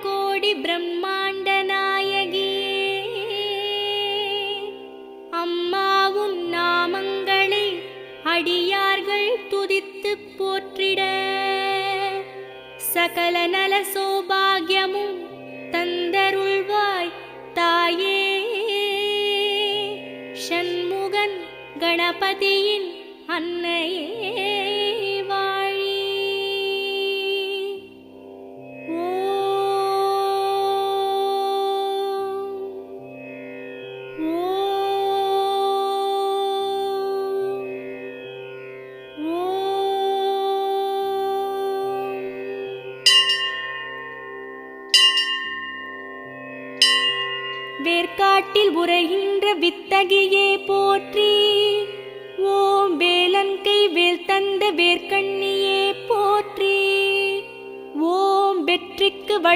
கோடி பிரம்மாண்ட நாயகியே, அம்மாவும் நாமங்களை அடியார்கள் துதித்துப் போற்றிட, சகல நல சௌபாகியமும் தந்தருள்வாய் தாயே. ஷண்முகன் கணபதியின் அன்னையே வாழி. வேர்க்காட்டில் உரைகின்ற வித்தகியே போற்றி. ஓம் வேலன்கை வேல் தந்த வேர்க்கண்ணியே போற்றி. ஓம் வெற்றிக்கு வழி